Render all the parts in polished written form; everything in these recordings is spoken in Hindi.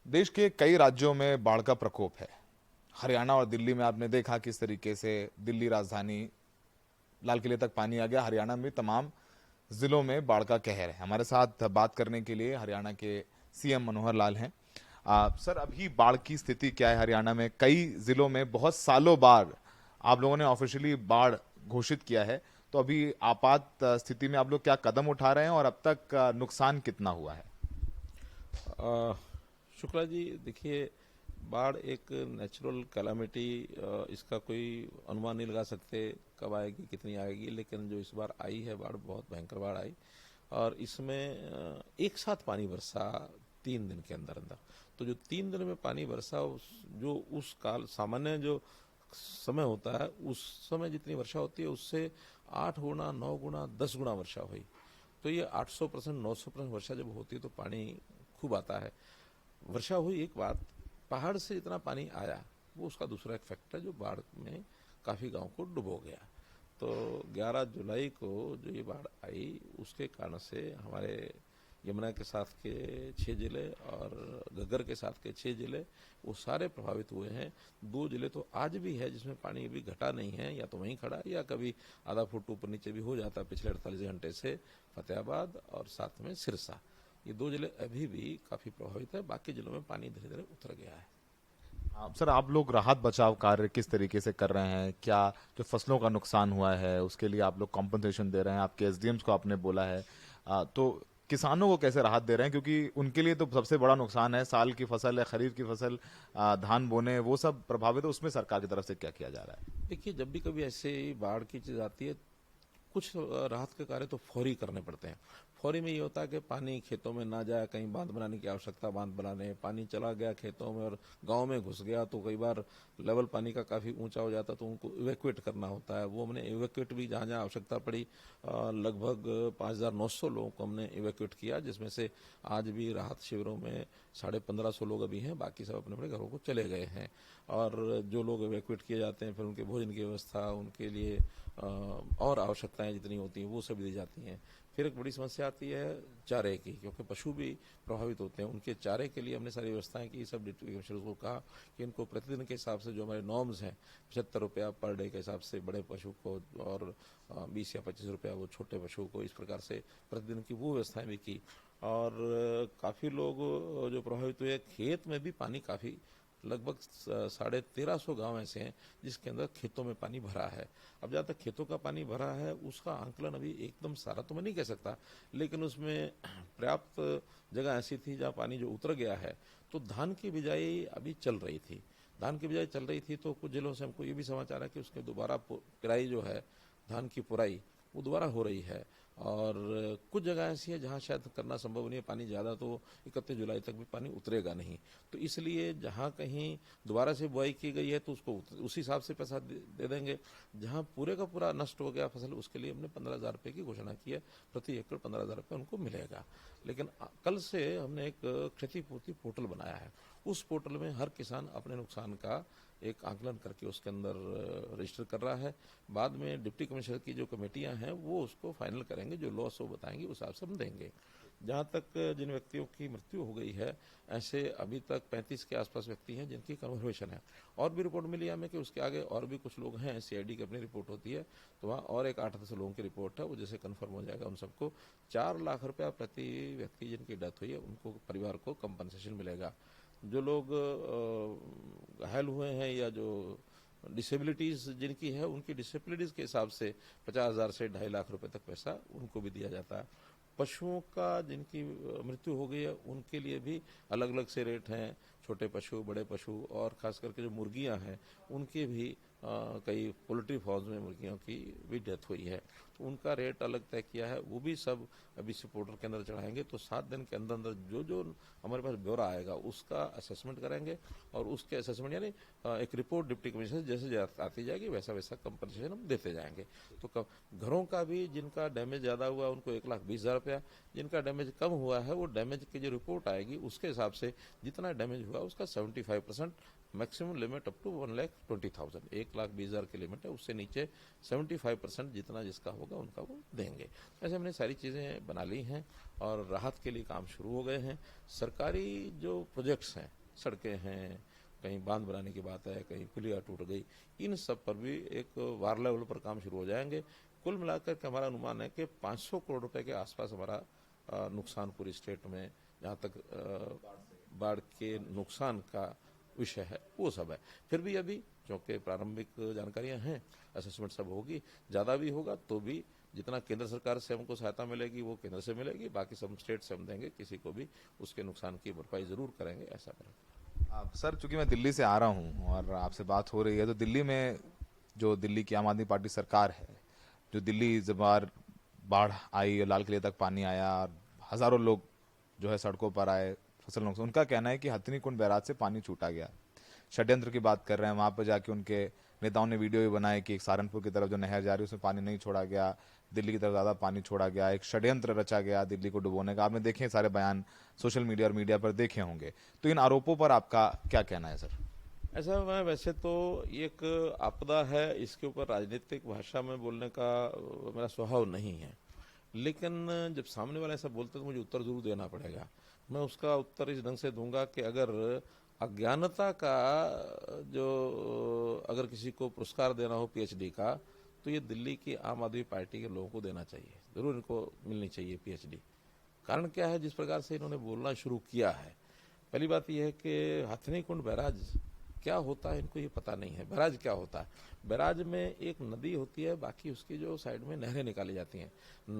देश के कई राज्यों में बाढ़ का प्रकोप है। हरियाणा और दिल्ली में आपने देखा किस तरीके से दिल्ली राजधानी लाल किले तक पानी आ गया। हरियाणा में तमाम जिलों में बाढ़ का कहर है। हमारे साथ बात करने के लिए हरियाणा के सीएम मनोहर लाल हैं। सर, अभी बाढ़ की स्थिति क्या है हरियाणा में? कई जिलों में बहुत सालों बाद आप लोगों ने ऑफिशियली बाढ़ घोषित किया है, तो अभी आपात स्थिति में आप लोग क्या कदम उठा रहे हैं और अब तक नुकसान कितना हुआ है? अ, शुक्ला जी, देखिए, बाढ़ एक नेचुरल कैलामिटी, इसका कोई अनुमान नहीं लगा सकते कब आएगी, कितनी आएगी। लेकिन जो इस बार आई है बाढ़, बहुत भयंकर बाढ़ आई। और इसमें एक साथ पानी बरसा 3 दिन के अंदर अंदर। तो जो 3 दिन में पानी बरसा, जो उस काल सामान्य जो समय होता है, उस समय जितनी वर्षा होती है उससे 8 गुना, 9 गुना, 10 गुना वर्षा हुई। तो ये 800%, 900% वर्षा जब होती है तो पानी खूब आता है। वर्षा हुई एक बात, पहाड़ से इतना पानी आया, वो उसका दूसरा एक फैक्टर जो बाढ़ में काफ़ी गांव को डुबो गया। तो 11 जुलाई को जो ये बाढ़ आई, उसके कारण से हमारे यमुना के साथ के 6 जिले और घग्गर के साथ के 6 जिले, वो सारे प्रभावित हुए हैं। 2 जिले तो आज भी है जिसमें पानी अभी घटा नहीं है, या तो वहीं खड़ा है या कभी आधा फुट ऊपर नीचे भी हो जाता है पिछले 48 घंटे से। फतेहाबाद और साथ में सिरसा, ये 2 जिले अभी भी काफी प्रभावित है। बाकी जिलों में पानी धीरे धीरे उतर गया है। सर, आप लोग राहत बचाव कार्य किस तरीके से कर रहे हैं? क्या जो फसलों का नुकसान हुआ है उसके लिए आप लोग कॉम्पनसेशन दे रहे हैं? आपके एसडीएम्स को आपने बोला है, तो किसानों को कैसे राहत दे रहे हैं? क्योंकि उनके लिए तो सबसे बड़ा नुकसान है, साल की फसल है, खरीफ की फसल, धान बोने, वो सब प्रभावित है। उसमें सरकार की तरफ से क्या किया जा रहा है? देखिए, जब भी कभी ऐसे बाढ़ की चीज आती है, कुछ राहत के कार्य तो फौरी करने पड़ते हैं। फौरी में ये होता है कि पानी खेतों में ना जाए, कहीं बांध बनाने की आवश्यकता, बांध बनाने, पानी चला गया खेतों में और गांव में घुस गया तो कई बार लेवल पानी का काफ़ी ऊंचा हो जाता, तो उनको इवैक्यूएट करना होता है। वो हमने इवैक्यूएट भी जहाँ जहाँ आवश्यकता पड़ी, लगभग 5,900 लोगों को हमने इवैक्यूएट किया, जिसमें से आज भी राहत शिविरों में 1,500 लोग अभी हैं, बाकी सब अपने अपने घरों को चले गए हैं। और जो लोग इवैक्यूएट किए जाते हैं, फिर उनके भोजन की व्यवस्था, उनके लिए और आवश्यकताएं जितनी होती हैं वो सब दी जाती हैं। फिर एक बड़ी समस्या आती है चारे की, क्योंकि पशु भी प्रभावित होते हैं। उनके चारे के लिए हमने सारी व्यवस्थाएं की। सब डिप्टी कमिश्नर को कहा कि इनको प्रतिदिन के हिसाब से जो हमारे नॉर्म्स हैं, 75 रुपया पर डे के हिसाब से बड़े पशु को, और 20 या 25 रुपया वो छोटे पशु को, इस प्रकार से प्रतिदिन की वो व्यवस्थाएं भी की। और काफ़ी लोग जो प्रभावित हुए, खेत में भी पानी काफ़ी, लगभग 1,350 गांव ऐसे हैं जिसके अंदर खेतों में पानी भरा है। अब जहाँ तक खेतों का पानी भरा है उसका आंकलन अभी एकदम सारा तो मैं नहीं कह सकता, लेकिन उसमें पर्याप्त जगह ऐसी थी जहाँ पानी जो उतर गया है। तो धान की बिजाई अभी चल रही थी, धान की बिजाई चल रही थी, तो कुछ जिलों से हमको ये भी समाचार है कि उसके दोबारा पेराई जो है, धान की पुराई, वो दोबारा हो रही है। और कुछ जगह ऐसी है जहाँ शायद करना संभव नहीं है, पानी ज़्यादा, तो 31 जुलाई तक भी पानी उतरेगा नहीं। तो इसलिए जहाँ कहीं दोबारा से बुआई की गई है तो उसको उसी हिसाब से पैसा दे देंगे। जहाँ पूरे का पूरा नष्ट हो गया फसल, उसके लिए हमने 15,000 रुपये की घोषणा की है। प्रति एकड़ 15,000 रुपये उनको मिलेगा। लेकिन कल से हमने एक क्षतिपूर्ति पोर्टल बनाया है। उस पोर्टल में हर किसान अपने नुकसान का एक आंकलन करके उसके अंदर रजिस्टर कर रहा है। बाद में डिप्टी कमिश्नर की जो कमेटियां हैं वो उसको फाइनल करेंगे, जो लॉस वो बताएंगे उस हिसाब से हम देंगे। जहाँ तक जिन व्यक्तियों की मृत्यु हो गई है, ऐसे अभी तक 35 के आसपास व्यक्ति हैं जिनकी कन्फर्मेशन है। और भी रिपोर्ट मिली हमें कि उसके आगे और भी कुछ लोग हैं, सीआईडी की अपनी रिपोर्ट होती है, तो वहाँ और एक 8-10 लोगों की रिपोर्ट है, वो जैसे कन्फर्म हो जाएगा उन सबको 4 लाख रुपया प्रति व्यक्ति जिनकी डेथ हुई है उनको, परिवार को कंपनसेशन मिलेगा। जो लोग घायल हुए हैं या जो डिसेबिलिटीज जिनकी है, उनकी डिसेबिलिटीज के हिसाब से 50,000 से 2.5 लाख रुपए तक पैसा उनको भी दिया जाता है। पशुओं का जिनकी मृत्यु हो गई है उनके लिए भी अलग अलग से रेट हैं, छोटे पशु, बड़े पशु, और खास करके जो मुर्गियां हैं उनके भी कई पोल्ट्री फार्म्स में मुर्गियों की भी डेथ हुई है, तो उनका रेट अलग तय किया है। वो भी सब अभी से पोर्टल के अंदर चढ़ाएंगे, तो 7 दिन के अंदर अंदर जो जो हमारे पास ब्यौरा आएगा उसका असेसमेंट करेंगे, और उसके असेसमेंट यानी एक रिपोर्ट डिप्टी कमिश्नर जैसे आती जाएगी वैसा वैसा कंपनसेशन हम देते जाएंगे। तो घरों का भी जिनका डैमेज ज़्यादा हुआ उनको 1,20,000 रुपया, जिनका डैमेज कम हुआ है वो डैमेज की जो रिपोर्ट आएगी उसके हिसाब से जितना डैमेज हुआ उसका 75%, मैक्सिमम लिमिट अप टू 1,20,000, 1,20,000 की लिमिट है, उससे नीचे 75% जितना जिसका होगा उनका वो देंगे। ऐसे हमने सारी चीज़ें बना ली हैं और राहत के लिए काम शुरू हो गए हैं। सरकारी जो प्रोजेक्ट्स हैं सड़कें हैं, कहीं बांध बनाने की बात है, कहीं पुलिया टूट गई, इन सब पर भी एक वार लेवल पर काम शुरू हो जाएंगे। कुल मिलाकर के हमारा अनुमान है कि 500 करोड़ रुपए के आसपास हमारा नुकसान पूरी स्टेट में, जहाँ तक बाढ़ के नुकसान का विषय है वो सब है। फिर भी अभी क्योंकि प्रारंभिक जानकारियां हैं, असेसमेंट सब होगी, ज़्यादा भी होगा तो भी जितना केंद्र सरकार से हमको सहायता मिलेगी वो केंद्र से मिलेगी, बाकी सब स्टेट से हम देंगे, किसी को भी उसके नुकसान की भरपाई जरूर करेंगे, ऐसा करेंगे। आप सर, चूंकि मैं दिल्ली से आ रहा हूं और आपसे बात हो रही है, तो दिल्ली में जो दिल्ली की आम आदमी पार्टी सरकार है, जो दिल्ली इस बार बाढ़ आई और लाल किले तक पानी आया और हजारों लोग जो है सड़कों पर आए, फसल नुकसान, उनका कहना है कि हथनी कुंड बैराज से पानी छूटा गया। षड्यंत्र की बात कर रहे हैं, वहां पर जाके उनके नेताओं ने वीडियो भी बनाए कि एक सहारनपुर की तरफ जो नहर जा रही है उसमें पानी नहीं छोड़ा गया, दिल्ली की तरफ ज्यादा पानी छोड़ा गया, एक षड्यंत्र रचा गया दिल्ली को डुबोने का। आपने देखे सारे बयान सोशल मीडिया और मीडिया पर देखे होंगे, तो इन आरोपों पर आपका क्या कहना है सर? ऐसा मैं वैसे तो एक आपदा है, इसके ऊपर राजनीतिक भाषा में बोलने का मेरा स्वभाव नहीं है, लेकिन जब सामने वाला ऐसा बोलता है तो मुझे उत्तर जरूर देना पड़ेगा। मैं उसका उत्तर इस ढंग से दूंगा कि अगर अज्ञानता का जो अगर किसी को पुरस्कार देना हो पीएचडी का, तो ये दिल्ली की आम आदमी पार्टी के लोगों को देना चाहिए, जरूर इनको मिलनी चाहिए पीएचडी। कारण क्या है, जिस प्रकार से इन्होंने बोलना शुरू किया है, पहली बात यह है कि हथनी कुंड बैराज क्या होता है इनको ये पता नहीं है। बैराज क्या होता है? बैराज में एक नदी होती है, बाकी उसकी जो साइड में नहरें निकाली जाती हैं।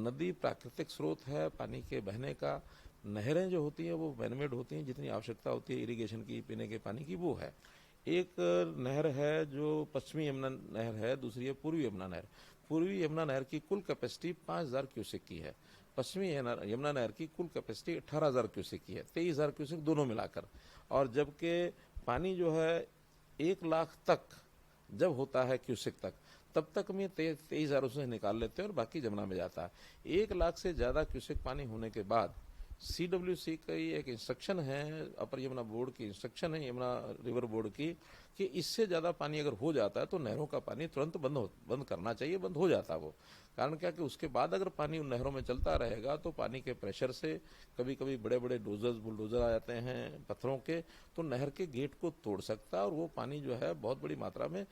नदी प्राकृतिक स्रोत है पानी के बहने का, नहरें जो होती हैं वो मैनमेड होती हैं, जितनी आवश्यकता होती है इरिगेशन की, पीने के पानी की, वो है। एक नहर है जो पश्चिमी यमुना नहर है, दूसरी है पूर्वी यमुना नहर। पूर्वी यमुना नहर की कुल कैपेसिटी 5000 क्यूसेक की है, पश्चिमी यमुना नहर की कुल कैपेसिटी 18,000 क्यूसेक की है, 23,000 क्यूसेक दोनों मिलाकर। और जबकि पानी जो है 1 लाख तक जब होता है क्यूसेक तक, तब तक में 23,000 उससे निकाल लेते हैं और बाकी जमुना में जाता है। 1 लाख से ज्यादा क्यूसेक पानी होने के बाद सीडब्ल्यूसी का एक इंस्ट्रक्शन है, अपर यमुना बोर्ड की इंस्ट्रक्शन है, यमुना रिवर बोर्ड की, कि इससे ज्यादा पानी अगर हो जाता है तो नहरों का पानी तुरंत बंद करना चाहिए। बंद हो जाता है वो। कारण क्या कि उसके बाद अगर पानी उन नहरों में चलता रहेगा तो पानी के प्रेशर से कभी कभी बड़े बड़े बुलडोजर आ जाते हैं पत्थरों के, तो नहर के गेट को तोड़ सकता है और वो पानी जो है बहुत बड़ी मात्रा में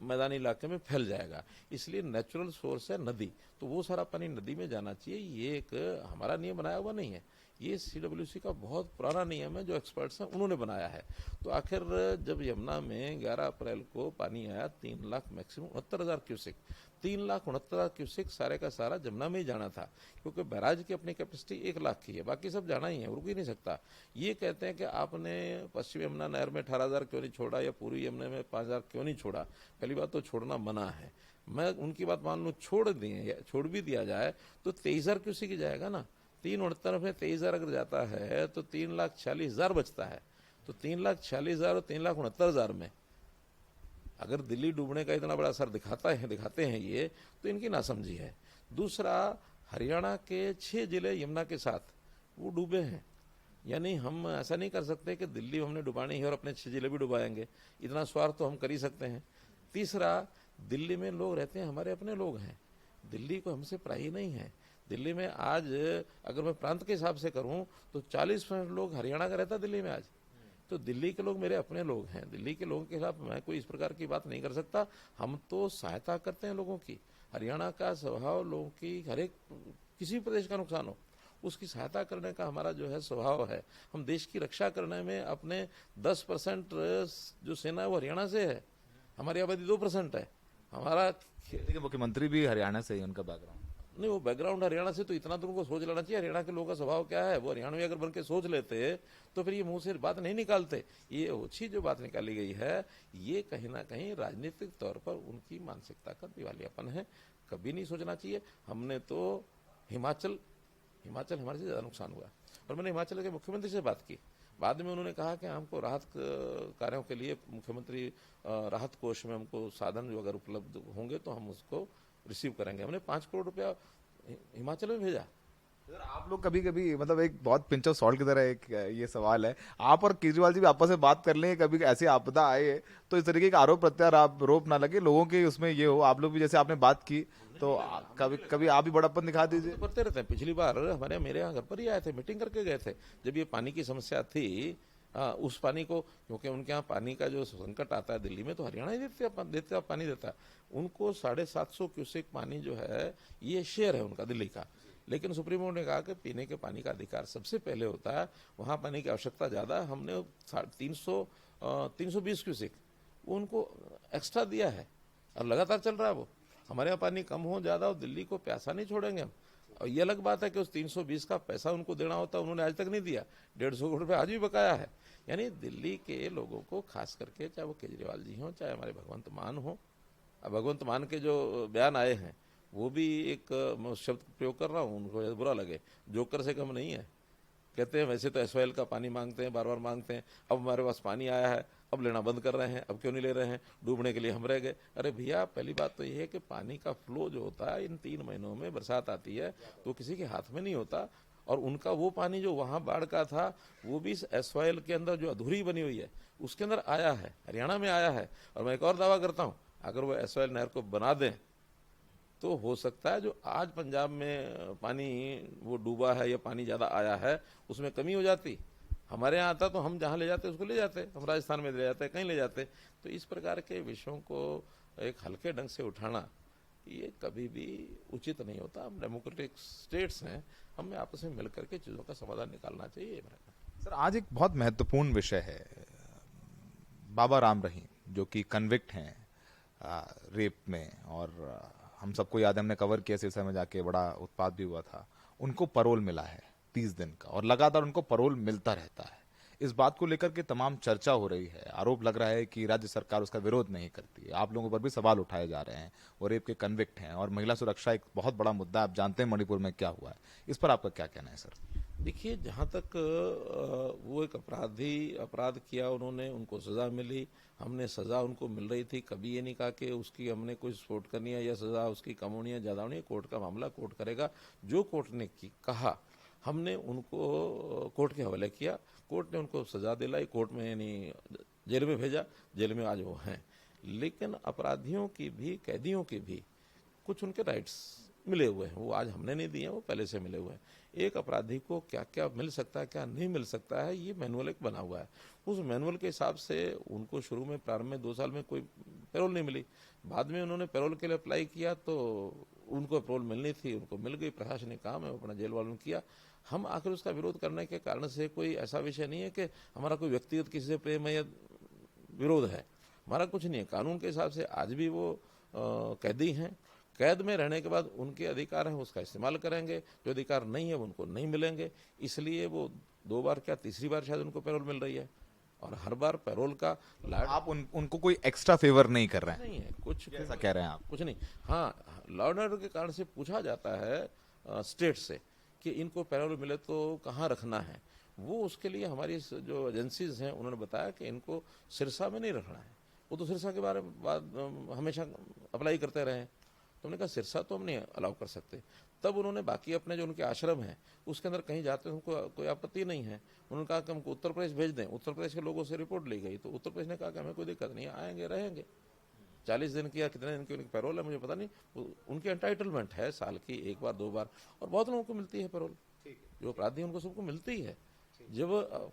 मैदानी इलाके में फैल जाएगा। इसलिए नेचुरल सोर्स है नदी, तो वो सारा पानी नदी में जाना चाहिए। ये एक हमारा नियम बनाया हुआ नहीं है, ये सीडब्ल्यूसी का बहुत पुराना नियम है, जो एक्सपर्ट्स हैं उन्होंने बनाया है। तो आखिर जब यमुना में 11 अप्रैल को पानी आया 3 लाख मैक्सिमम 69,000 क्यूसेक, 3,69,000 क्यूसेक सारे का सारा जमुना में ही जाना था, क्योंकि बैराज की अपनी कैपेसिटी 1 लाख की है, बाकी सब जाना ही है, रुक ही नहीं सकता। ये कहते हैं कि आपने पश्चिम यमुना नहर में 18,000 क्यों नहीं छोड़ा या पूर्वी यमुना में 5,000 क्यों नहीं छोड़ा? पहली बात तो छोड़ना मना है। मैं उनकी बात मान लूँ छोड़ भी दिया जाए तो 23,000 क्यूसेक ही जाएगा ना। 369 में 23,000 अगर जाता है तो 3,46,000 बचता है। तो 3,46,000 और 3,69,000 में अगर दिल्ली डूबने का इतना बड़ा असर दिखाते हैं ये, तो इनकी नासमझी है। दूसरा, हरियाणा के 6 जिले यमुना के साथ वो डूबे हैं, यानी हम ऐसा नहीं कर सकते कि दिल्ली हमने डुबानी है और अपने 6 जिले भी डुबाएंगे, इतना स्वार्थ तो हम कर ही सकते हैं। तीसरा, दिल्ली में लोग रहते हैं, हमारे अपने लोग हैं, दिल्ली को हमसे पराई नहीं है। दिल्ली में आज अगर मैं प्रांत के हिसाब से करूं तो 40% लोग हरियाणा का रहता दिल्ली में आज, तो दिल्ली के लोग मेरे अपने लोग हैं। दिल्ली के लोगों के खिलाफ मैं कोई इस प्रकार की बात नहीं कर सकता। हम तो सहायता करते हैं लोगों की। हरियाणा का स्वभाव लोगों की, हर एक किसी प्रदेश का नुकसान हो उसकी सहायता करने का हमारा जो है स्वभाव है। हम देश की रक्षा करने में अपने 10% जो सेना है वो हरियाणा से है, हमारी आबादी 2% है। हमारा मुख्यमंत्री भी हरियाणा से ही, उनका बैकग्राउंड नहीं, वो बैकग्राउंड हरियाणा से, तो इतना तो उनको सोच लेना चाहिए हरियाणा के लोगों का स्वभाव क्या है। वो हरियाणवी अगर बन के सोच लेते तो फिर ये मुंह से बात नहीं निकालते। ये ओछी जो बात निकाली गई है, ये कहीं ना कहीं राजनीतिक तौर पर उनकी मानसिकता का दिवालियापन है। कभी नहीं सोचना चाहिए। हमने तो हिमाचल हमारे से ज्यादा नुकसान हुआ, और मैंने हिमाचल के मुख्यमंत्री से बात की। बाद में उन्होंने कहा कि हमको राहत कार्यों के लिए मुख्यमंत्री राहत कोष में हमको साधन जो अगर उपलब्ध होंगे तो हम उसको रिसीव करेंगे। हमने 5 करोड़ रुपया हिमाचल में भेजा। सर, आप लोग कभी कभी, मतलब एक बहुत पिंच ऑफ सॉल्ट की तरह एक ये सवाल है, आप और केजरीवाल जी भी आपस में बात कर लें, कभी ऐसी आपदा आए तो इस तरीके का आरोप प्रत्यारोप ना लगे लोगों के उसमें ये हो, आप लोग भी जैसे आपने बात की तो कभी आप भी बड़प्पन दिखा दीजिए। करते रहते हैं। पिछली बार मेरे यहाँ घर पर ही आए थे, मीटिंग करके गए थे जब ये पानी की समस्या थी। उस पानी को, क्योंकि उनके यहाँ पानी का जो संकट आता है दिल्ली में, तो हरियाणा ही देते पानी देता है उनको। 750 क्यूसेक पानी जो है ये शेयर है उनका दिल्ली का। लेकिन सुप्रीम कोर्ट ने कहा कि पीने के पानी का अधिकार सबसे पहले होता है, वहां पानी की आवश्यकता ज्यादा है। हमने 320 क्यूसेक उनको एक्स्ट्रा दिया है और लगातार चल रहा है वो। हमारे यहाँ पानी कम हो ज्यादा हो, दिल्ली को प्यासा नहीं छोड़ेंगे हम। और ये अलग बात है कि उस 320 का पैसा उनको देना होता, उन्होंने आज तक नहीं दिया। 150 करोड़ रुपए आज भी बकाया है। यानी दिल्ली के लोगों को, खास करके चाहे वो केजरीवाल जी हों, चाहे हमारे भगवंत मान हो। अब भगवंत मान के जो बयान आए हैं वो भी एक, मैं उस शब्द प्रयोग कर रहा हूँ, उनको बुरा लगे, जोकर से कम नहीं है। कहते हैं वैसे तो एसवाइएल का पानी मांगते हैं, बार बार मांगते हैं, अब हमारे पास पानी आया है, अब लेना बंद कर रहे हैं, अब क्यों नहीं ले रहे हैं, डूबने के लिए हम रह गए। अरे भैया, पहली बात तो ये है कि पानी का फ्लो जो होता है इन 3 महीनों में, बरसात आती है तो किसी के हाथ में नहीं होता। और उनका वो पानी जो वहां बाढ़ का था वो भी इस एसवाइएल के अंदर जो अधूरी बनी हुई है उसके अंदर आया है, हरियाणा में आया है। और मैं एक और दावा करता हूं, अगर वो एसवाइएल नहर को बना दें तो हो सकता है जो आज पंजाब में पानी वो डूबा है या पानी ज्यादा आया है उसमें कमी हो जाती। हमारे यहाँ आता तो हम जहाँ ले जाते उसको ले जाते, हम राजस्थान में ले जाते, कहीं ले जाते। तो इस प्रकार के विषयों को एक हल्के ढंग से उठाना ये कभी भी उचित नहीं होता। हम डेमोक्रेटिक स्टेट्स हैं, हमें आपस में मिलकर के चीजों का समाधान निकालना चाहिए। सर, आज एक बहुत महत्वपूर्ण विषय है। बाबा राम रहीम जो कि कन्विक्ट हैं रेप में, और हम सबको याद है, हमने कवर किया सिलसिले में जाके, बड़ा उत्पाद भी हुआ था। उनको परोल मिला है 30 दिन का, और लगातार उनको परोल मिलता रहता है। इस बात को लेकर के तमाम चर्चा हो रही है। आरोप लग रहा है कि राज्य सरकार उसका विरोध नहीं करती है। आप लोगों पर भी सवाल उठाए जा रहे हैं, और रेप के कन्विक्ट हैं, और महिला सुरक्षा एक बहुत बड़ा मुद्दा। आप जानते हैं मणिपुर में क्या हुआ है, इस पर आपका क्या कहना है सर? देखिए, जहाँ तक वो एक अपराध किया उन्होंने, उनको सजा मिली, हमने सजा उनको मिल रही थी। कभी ये नहीं कहा कि उसकी हमने कोई सपोर्ट करनी है या सजा उसकी कम होनी है, ज्यादा होनी है। कोर्ट का मामला कोर्ट करेगा। जो कोर्ट ने कहा हमने उनको कोर्ट के हवाले किया, कोर्ट ने उनको सजा दिलाई, कोर्ट में यानी जेल में भेजा, जेल में आज वो हैं। लेकिन अपराधियों की भी, कैदियों की भी कुछ उनके राइट्स मिले हुए हैं, वो आज हमने नहीं दिए, वो पहले से मिले हुए हैं। एक अपराधी को क्या क्या मिल सकता है, क्या नहीं मिल सकता है, ये मैनुअल एक बना हुआ है। उस मैनुअल के हिसाब से उनको शुरू में, प्रारंभ में 2 साल में कोई पैरोल नहीं मिली। बाद में उन्होंने पैरोल के लिए अप्लाई किया तो उनको पैरोल मिलनी थी, उनको मिल गई। प्रशासनिक काम है, वो अपना जेल वालों ने किया। हम आखिर उसका विरोध करने के कारण से कोई ऐसा विषय नहीं है कि हमारा कोई व्यक्तिगत किसी से प्रेम है या विरोध है, हमारा कुछ नहीं है। कानून के हिसाब से आज भी वो कैदी हैं। कैद में रहने के बाद उनके अधिकार हैं, उसका इस्तेमाल करेंगे। जो अधिकार नहीं है उनको नहीं मिलेंगे। इसलिए वो 2 बार क्या, तीसरी बार शायद उनको पैरोल मिल रही है, और हर बार पैरोल का आप उनको कोई एक्स्ट्रा फेवर नहीं कर रहे हैं? नहीं है कुछ, ऐसा कह रहे हैं आप? कुछ नहीं। हाँ, लॉ एंड ऑर्डर के कारण से पूछा जाता है स्टेट से कि इनको पैरोल मिले तो कहाँ रखना है। वो उसके लिए हमारी जो एजेंसीज हैं उन्होंने बताया कि इनको सिरसा में नहीं रखना है। वो तो सिरसा के बारे में हमेशा अप्लाई करते रहे हैं, तो हमने कहा सिरसा तो हम नहीं अलाउ कर सकते। तब उन्होंने बाकी अपने जो उनके आश्रम हैं उसके अंदर कहीं जाते हैं, उनको कोई आपत्ति नहीं है। उन्होंने कहा कि हमको उत्तर प्रदेश भेज दें। उत्तर प्रदेश के लोगों से रिपोर्ट ली गई तो उत्तर प्रदेश ने कहा कि हमें कोई दिक्कत नहीं है, आएंगे रहेंगे। 40 दिन की या कितने दिन की उनकी पैरोल है मुझे पता नहीं, उनकी एंटाइटलमेंट है साल की 1 बार 2 बार, और बहुत लोगों को मिलती है पैरोल। जो अपराधी उनको सबको मिलती है। जब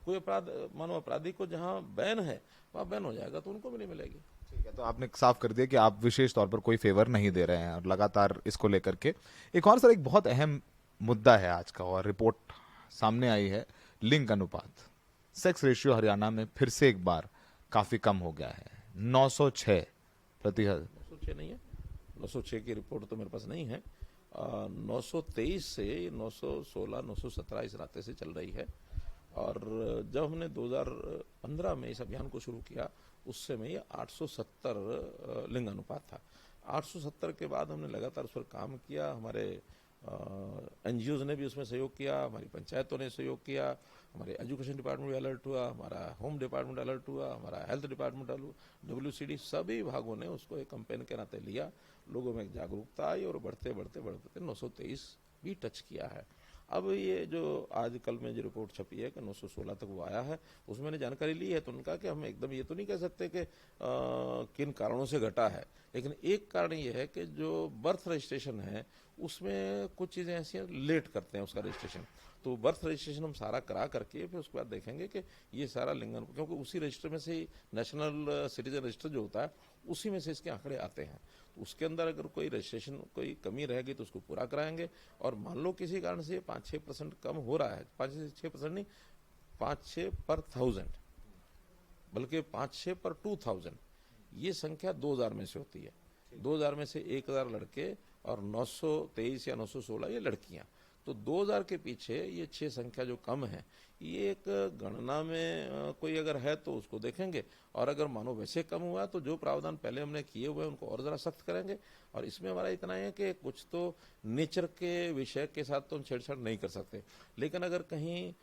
कोई अपराध, मानो अपराधी को जहाँ बैन है वहाँ बैन हो जाएगा तो उनको भी नहीं मिलेगी। ठीक है, तो आपने साफ कर दिया कि आप विशेष तौर पर कोई फेवर नहीं दे रहे हैं, और लगातार इसको लेकर के एक और सर, एक बहुत अहम मुद्दा है आज का, और रिपोर्ट सामने आई है। लिंग अनुपात, सेक्स रेशियो हरियाणा में फिर से एक बार काफी कम हो गया है। 906%। 906 नहीं है, 906 की रिपोर्ट तो मेरे पास नहीं है। 923 से 916, 917 इस रास्ते से चल रही है। और जब हमने 2015 में इस अभियान को शुरू किया उस समय ये 870 लिंग अनुपात था। 870 के बाद हमने लगातार उस पर काम किया। हमारे एनजीओज ने भी उसमें सहयोग किया, हमारी पंचायतों ने सहयोग किया, हमारे एजुकेशन डिपार्टमेंट भी अलर्ट हुआ, हमारा होम डिपार्टमेंट अलर्ट हुआ, हमारा हेल्थ डिपार्टमेंट, WCD, सभी विभागों ने उसको एक कैंपेन के नाते लिया। लोगों में एक जागरूकता आई और बढ़ते बढ़ते बढ़ते 923 भी टच किया है। अब ये जो आज कल में जो रिपोर्ट छपी है कि 916 तक वो आया है, उसमें मैंने जानकारी ली है। तो उनका कि हम एकदम ये तो नहीं कह सकते कि किन कारणों से घटा है, लेकिन एक कारण ये है कि जो बर्थ रजिस्ट्रेशन है उसमें कुछ चीजें ऐसी लेट करते हैं उसका रजिस्ट्रेशन। तो बर्थ रजिस्ट्रेशन हम सारा करा करके फिर उसके बाद देखेंगे कि ये सारा लिंगन, क्योंकि उसी रजिस्टर में से ही नेशनल सिटीजन रजिस्टर जो होता है उसी में से इसके आंकड़े आते हैं। तो उसके अंदर अगर कोई रजिस्ट्रेशन कोई कमी रहेगी तो उसको पूरा कराएंगे। और मान लो किसी कारण से 5-6% कम हो रहा है, 5-6% नहीं, 5-6 पर 1000, बल्कि 5-6 पर 2000, ये संख्या 2000 में से होती है। 2000 में से 1000 लड़के और 923 या 916 ये लड़कियां। तो 2000 के पीछे ये 6 संख्या जो कम है, ये एक गणना में कोई अगर है तो उसको देखेंगे। और अगर मानो वैसे कम हुआ तो जो प्रावधान पहले हमने किए हुए हैं उनको और जरा सख्त करेंगे। और इसमें हमारा इतना है कि कुछ तो नेचर के विषय के साथ तो हम छेड़छाड़ नहीं कर सकते, लेकिन अगर कहीं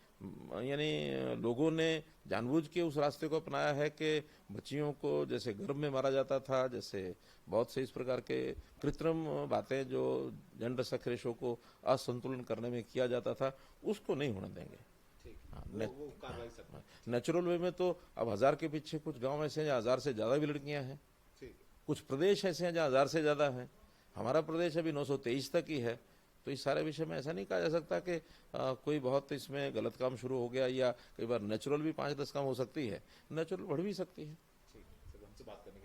यानी लोगों ने जानबूझ के उस रास्ते को अपनाया है कि बच्चियों को जैसे गर्भ में मारा जाता था, जैसे बहुत से इस प्रकार के कृत्रिम बातें जो जेंडर सेक्स रेशो को असंतुलन करने में किया जाता था, उसको नहीं होने देंगे। नेचुरल वे में तो अब 1000 के पीछे कुछ गांव ऐसे हैं जहाँ 1000 से ज्यादा भी लड़कियां हैं, कुछ प्रदेश ऐसे हैं जहाँ 1000 से ज्यादा है। हमारा प्रदेश अभी 923 तक ही है। तो इस सारे विषय में ऐसा नहीं कहा जा सकता कि कोई बहुत इसमें गलत काम शुरू हो गया, या कई बार नेचुरल भी 5-10 कम हो सकती है, नेचुरल बढ़ भी सकती है। हमसे बात करने